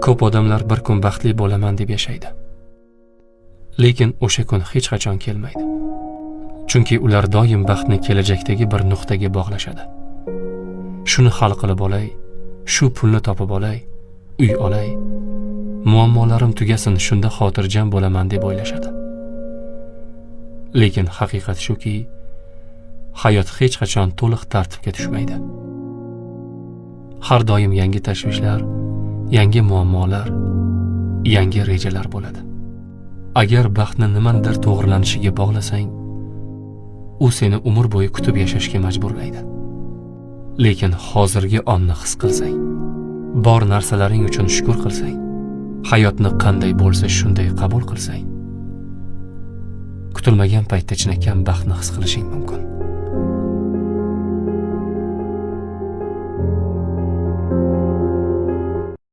Ko'p odamlar bir kun baxtli bo'laman deb yashaydi. Lekin o'sha kun hech qachon kelmaydi. Chunki ular doim baxtni kelajakdagi bir nuqtaga bog'lashadi. Shuni hal qilib olay, shu pulni topib olay, uy olay, muammolarim tugasin, shunda xotirjam bo'laman deb o'ylashadi. Lekin haqiqat shuki, hayot hech qachon to'liq tartibga tushmaydi. Har doim yangi tashvishlar, yangi muammolar, yangi rejalar bo'ladi. Agar baxtni nimadir to'g'rilanishiga bog'lasang, u seni umr bo'yi kutib yashashga majburlaydi. Lekin hozirgi onni his qilsang, bor narsalaring uchun shukr qilsang, hayotni qanday bo'lsa shunday qabul qilsang, kutilmagan paytda chinakam baxtni his qilishing mumkin.